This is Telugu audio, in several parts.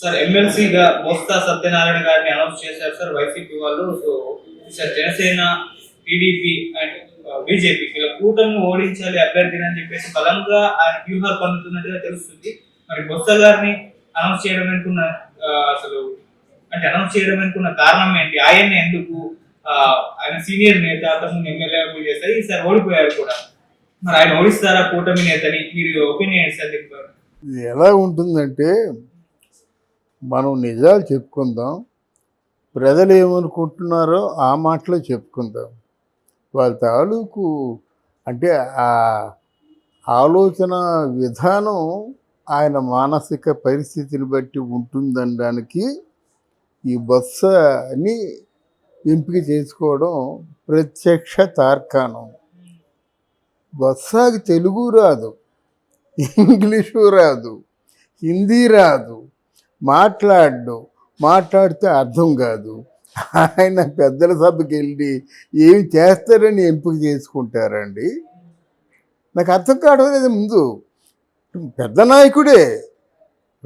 సార్ ఎమ్మెల్సీగా బొత్స సత్యనారాయణ గారిని అనౌన్స్ చేశారు సార్ వైసీపీ వాళ్ళు. So sir Janasena, TDP and BJP ఇలా కూటమి ఓడించాలి అభ్యర్థిని అని చెప్పేసి బలంగా ఆయన వ్యూహాలు పన్నుతున్నట్టుగా తెలుస్తుంది. మరి బొత్స గారిని అనౌన్స్ చేయడం అనుకున్న అసలు అంటే అనౌన్స్ చేయడం అనుకున్న కారణం ఏంటి? ఆయన ఎందుకు ఆయన సీనియర్ నేత, అతను ఎమ్మెల్యే చేస్తారు, ఈసారి ఓడిపోయారు కూడా. మరి ఆయన ఓడిస్తారా కూటమి నేతని? మీరు ఒపీనియన్ సార్ చెప్పారు. ఎలా ఉంటుందంటే మనం నిజాలు చెప్పుకుందాం, ప్రజలు ఏమనుకుంటున్నారో ఆ మాటలో చెప్పుకుందాం. వాళ్ళ తాలూకు అంటే ఆ ఆలోచన విధానం ఆయన మానసిక పరిస్థితిని బట్టి ఉంటుందనడానికి ఈ బొత్సని ఎంపిక చేసుకోవడం ప్రత్యక్ష తార్కాణం. బొత్సకి తెలుగు రాదు, ఇంగ్లీషు రాదు, హిందీ రాదు, మాట్లాడితే అర్థం కాదు. ఆయన పెద్దల సభకి వెళ్ళి ఏం చేస్తారని ఎంపిక చేసుకుంటారండి? నాకు అర్థం కావడం లేదు. ముందు పెద్ద నాయకుడే,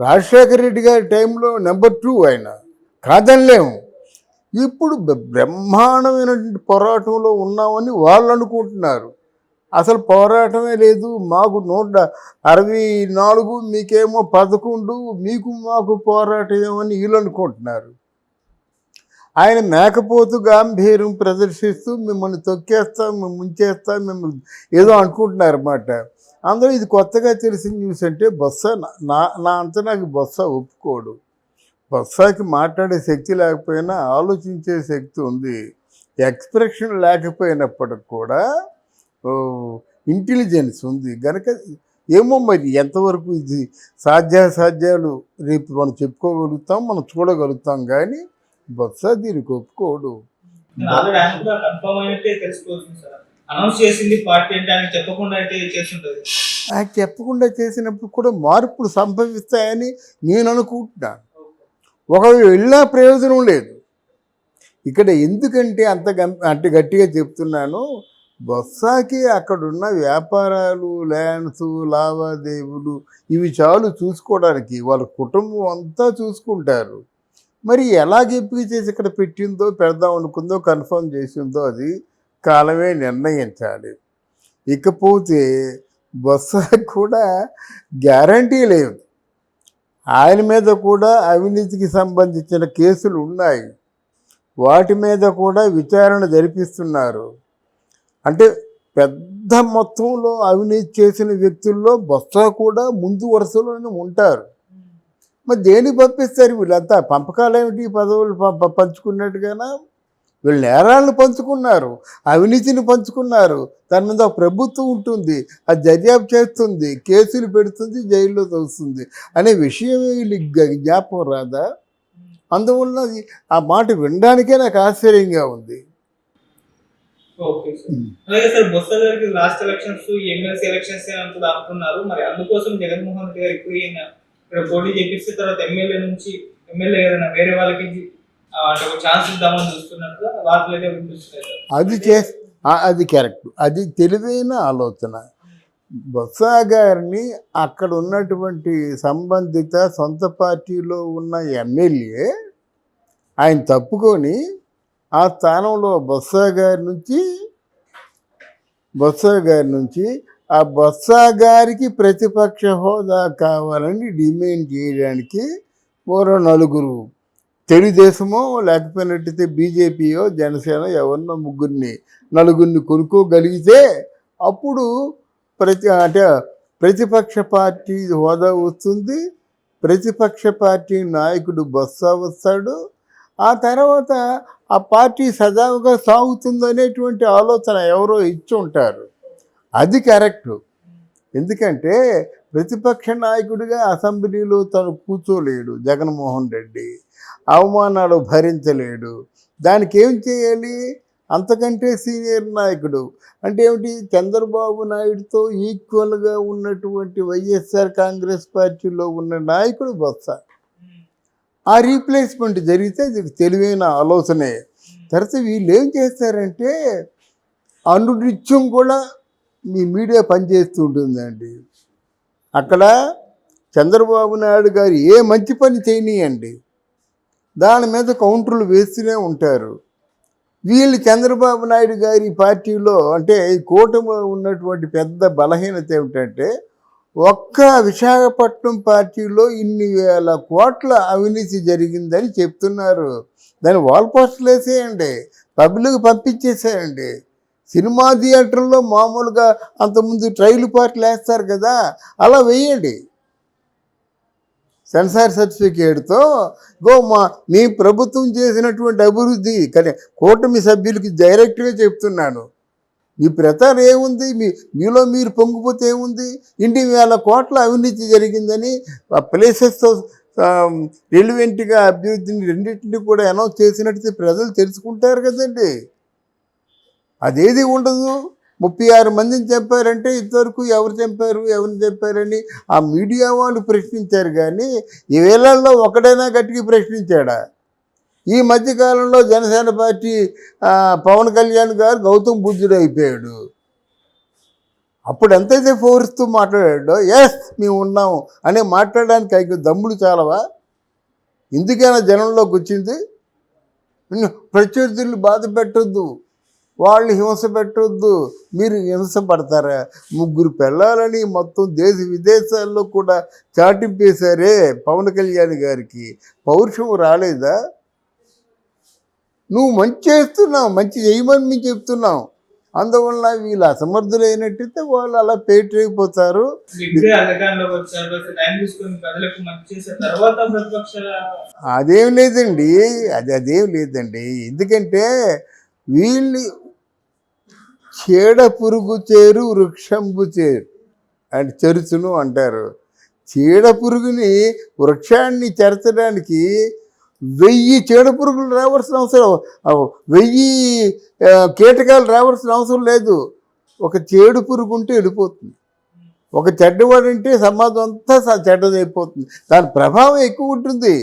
రాజశేఖర రెడ్డి గారి టైంలో నెంబర్ 2 ఆయన, కాదనలేము. ఇప్పుడు బ్రహ్మాండమైనటువంటి పోరాటంలో ఉన్నామని వాళ్ళు అనుకుంటున్నారు. అసలు పోరాటమే లేదు, మాకు 164, మీకేమో 11, మీకు మాకు పోరాటం ఏమని వీళ్ళు అనుకుంటున్నారు. ఆయన మేకపోతు గాంభీర్యం ప్రదర్శిస్తూ మిమ్మల్ని తొక్కేస్తాం, మేము ముంచేస్తాం, మిమ్మల్ని ఏదో అనుకుంటున్నారు అన్నమాట. అందులో ఇది కొత్తగా తెలిసిన న్యూస్ అంటే బొత్స నా అంతా నాకు బొత్స ఒప్పుకోడు. బొత్సకి మాట్లాడే శక్తి లేకపోయినా ఆలోచించే శక్తి ఉంది. ఎక్స్ప్రెషన్ లేకపోయినప్పటికి కూడా ఇంటెలిజెన్స్ ఉంది కనుక ఏమో మరి ఎంతవరకు ఇది సాధ్యాసాధ్యాలు రేపు మనం చెప్పుకోగలుగుతాం, మనం చూడగలుగుతాం. కానీ బొత్స దీనికి ఒప్పుకోడు. చెప్పకుండా చేసినప్పుడు కూడా మార్పులు సంభవిస్తాయని నేను అనుకుంటున్నాను. ఒకవేళ వెళ్ళినా ప్రయోజనం లేదు ఇక్కడ. ఎందుకంటే అంత గట్టిగా చెప్తున్నాను, బొత్సకి అక్కడున్న వ్యాపారాలు, ల్యాండ్స్, లావాదేవీలు ఇవి చాలు చూసుకోవడానికి. వాళ్ళ కుటుంబం అంతా చూసుకుంటారు. మరి ఎలాగ ఎంపిక చేసి ఇక్కడ పెట్టిందో, పెడదాం అనుకుందో, కన్ఫర్మ్ చేసిందో అది కాలమే నిర్ణయించాలి. ఇకపోతే బొత్సకి కూడా గ్యారంటీ లేదు. ఆయన మీద కూడా అవినీతికి సంబంధించిన కేసులు ఉన్నాయి, వాటి మీద కూడా విచారణ జరిపిస్తున్నారు. అంటే పెద్ద మొత్తంలో అవినీతి చేసిన వ్యక్తుల్లో బొత్స కూడా ముందు వరుసలోనే ఉంటారు. మరి దేనికి పంపిస్తారు వీళ్ళంతా? పంపకాలు ఏమిటి? పదవులు పంచుకున్నట్టుగానా? వీళ్ళు నేరాలను పంచుకున్నారు, అవినీతిని పంచుకున్నారు. దాని మీద ప్రభుత్వం ఉంటుంది, అది దర్యాప్తు చేస్తుంది, కేసులు పెడుతుంది, జైల్లో తోస్తుంది అనే విషయం వీళ్ళకి జ్ఞాపకం రాదా? అందువల్ల ఆ మాట వినడానికే నాకు ఆశ్చర్యంగా ఉంది. Okay sir. అలాగే సార్ బొత్స గారికి లాస్ట్ ఎలక్షన్స్ ఎమ్మెల్సీ ఎలక్షన్స్ కూడా అనుకున్నారు. మరి అందుకోసం జగన్మోహన్ రెడ్డి గారు ఇప్పుడు ఇక్కడ పోటీ చేపిస్తే తర్వాత ఎమ్మెల్యే ఏదైనా వేరే వాళ్ళకి అంటే ఒక ఛాన్స్ ఇద్దామని చూస్తున్నట్టుగా వార్తలు అయితే వినిపిస్తున్నాయి. అది కరెక్ట్, అది తెలివైన ఆలోచన. బొత్స గారిని అక్కడ ఉన్నటువంటి సంబంధిత సొంత పార్టీలో ఉన్న ఎమ్మెల్యే ఆయన తప్పుకొని ఆ స్థానంలో బొత్స గారి నుంచి ఆ బొత్స గారికి ప్రతిపక్ష హోదా కావాలని డిమాండ్ చేయడానికి మరో 4 తెలుగుదేశమో లేకపోయినట్టయితే బీజేపీయో జనసేన ఎవరినో 4 కొనుక్కోగలిగితే అప్పుడు ప్రతిపక్ష పార్టీ హోదా వస్తుంది, ప్రతిపక్ష పార్టీ నాయకుడు బొత్స వస్తాడు, ఆ తర్వాత ఆ పార్టీ సజావుగా సాగుతుంది అనేటువంటి ఆలోచన ఎవరో ఇచ్చి ఉంటారు. అది కరెక్టు. ఎందుకంటే ప్రతిపక్ష నాయకుడిగా అసెంబ్లీలో తను కూర్చోలేడు జగన్మోహన్ రెడ్డి, అవమానాలు భరించలేడు. దానికి ఏం చేయాలి? అంతకంటే సీనియర్ నాయకుడు అంటే ఏమిటి? చంద్రబాబు నాయుడుతో ఈక్వల్గా ఉన్నటువంటి వైఎస్ఆర్ కాంగ్రెస్ పార్టీలో ఉన్న నాయకుడు బొత్స. ఆ రీప్లేస్మెంట్ జరిగితే ఇది తెలివైన ఆలోచనే. తర్వాత వీళ్ళు ఏం చేస్తారంటే అనునిత్యం కూడా మీ మీడియా పనిచేస్తూ ఉంటుందండి. అక్కడ చంద్రబాబు నాయుడు గారు ఏ మంచి పని చేయనీయండి, దాని మీద కౌంటర్లు వేస్తూనే ఉంటారు. వీళ్ళు చంద్రబాబు నాయుడు గారి పార్టీలో అంటే ఈ కూటమిలో ఉన్నటువంటి పెద్ద బలహీనత ఏమిటంటే, ఒక్క విశాఖపట్నం పార్టీలో ఇన్ని వేల కోట్ల అవినీతి జరిగిందని చెప్తున్నారు. దాన్ని వాల్ పోస్టర్లు వేసేయండి, పబ్లిక్ పంపించేసేయండి. సినిమా థియేటర్లో మామూలుగా అంతకుముందు ట్రైల్ పార్టీలు వేస్తారు కదా, అలా వేయండి. సెన్సార్ సర్టిఫికేట్తో మీ ప్రభుత్వం చేసినటువంటి అభివృద్ధి కానీ కూటమి సభ్యులకి డైరెక్ట్గా చెప్తున్నాను. మీ ప్రచారం ఏముంది, మీలో మీరు పొంగిపోతే ఏముంది? ఇన్ని వేల కోట్ల అవినీతి జరిగిందని ఆ ప్లేసెస్తో రిలివెంట్గా అభివృద్ధిని రెండింటిని కూడా అనౌన్స్ చేసినట్టు ప్రజలు తెలుసుకుంటారు కదండి. అదేది ఉండదు. 36 మందిని చంపారంటే ఇంతవరకు ఎవరిని చంపారని ఆ మీడియా వాళ్ళు ప్రశ్నించారు. కానీ ఈ వేళల్లో ఒకడైనా గట్టిగా ప్రశ్నించాడా? ఈ మధ్యకాలంలో జనసేన పార్టీ పవన్ కళ్యాణ్ గారు గౌతమ్ బుద్ధుడు అయిపోయాడు. అప్పుడు ఎంతైతే ఫోర్స్తూ మాట్లాడాడో ఎస్ మేము ఉన్నాము అని మాట్లాడడానికి అయిన దమ్ముడు చాలవా? ఎందుకైనా జనంలోకి వచ్చింది? ప్రత్యర్థులు బాధ పెట్టొద్దు, వాళ్ళు హింస పెట్టొద్దు. మీరు హింస పడతారా? 3 పిల్లలని మొత్తం దేశ విదేశాల్లో కూడా చాటింపేశారే పవన్ కళ్యాణ్ గారికి. పౌరుషం రాలేదా? నువ్వు మంచి చేస్తున్నావు, మంచి చేయమని మేము చెప్తున్నావు. అందువల్ల వీళ్ళు అసమర్థులైనట్టయితే వాళ్ళు అలా పేటరైపోతారు. అదేం లేదండి, అదేం లేదండి. ఎందుకంటే వీళ్ళు చీడ పురుగు చేరు వృక్షంబు చేరు అంటే చెరుచును అంటారు. చీడ పురుగుని వృక్షాన్ని చెరచడానికి 1000 చీడ పురుగులు రావాల్సిన అవసరం, 1000 కీటకాలు రావాల్సిన అవసరం లేదు. ఒక చేడు పురుగు ఉంటే వెళ్ళిపోతుంది. ఒక చెడ్డవాడంటే సమాజం అంతా చెడ్డదైపోతుంది. దాని ప్రభావం ఎక్కువ ఉంటుంది.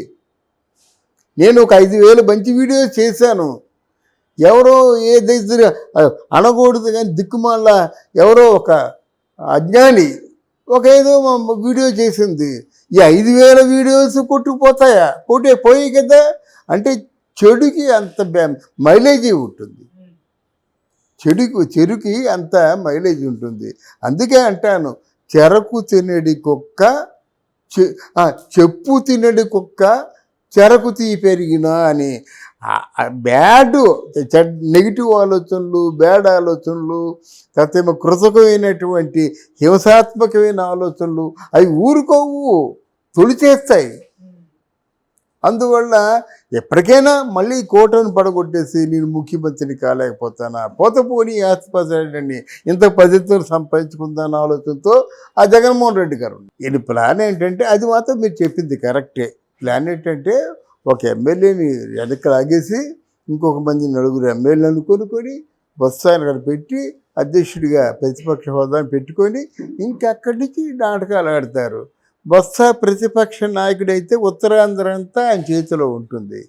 నేను ఒక 5000 మంచి వీడియోస్ చేశాను. ఎవరో ఏ దగ్గర అనకూడదు కానీ దిక్కుమాల ఎవరో ఒక అజ్ఞాని ఒక ఏదో వీడియో చేసింది. ఈ 5000 వీడియోస్ కొట్టుకుపోతాయా? పోయి కదా. అంటే చెడుకి అంత మైలేజీ ఉంటుంది, చెరుకి అంత మైలేజ్ ఉంటుంది. అందుకే అంటాను, చెరకు తినడి కుక్క చెప్పు తినడి కుక్క చెరకు తీ పెరిగినా అని. నెగిటివ్ ఆలోచనలు, బ్యాడ్ ఆలోచనలు, తర్వాత కృతకమైనటువంటి హింసాత్మకమైన ఆలోచనలు అవి ఊరుకోవు, తొలిచేస్తాయి. అందువల్ల ఎప్పటికైనా మళ్ళీ కోటను పడగొట్టేసి నేను ముఖ్యమంత్రిని కాలేకపోతానా, పోనీ ఆస్తిపడండి ఇంత పద్ధతితో సంపాదించుకుందాన్న ఆలోచనతో ఆ జగన్మోహన్ రెడ్డి గారు ఈయన ప్లాన్ ఏంటంటే, అది మాత్రం మీరు చెప్పింది కరెక్టే. ప్లాన్ ఏంటంటే ఒక ఎమ్మెల్యేని వెనక్కి లాగేసి ఇంకొక మంది 9 ఎమ్మెల్యేలను కొనుక్కొని బొత్స అక్కడ పెట్టి అధ్యక్షుడిగా ప్రతిపక్ష హోదాని పెట్టుకొని ఇంకక్కడి నుంచి నాటకాలు ఆడతారు. బొత్స ప్రతిపక్ష నాయకుడైతే ఉత్తరాంధ్ర అంతా ఆయన చేతిలో ఉంటుంది.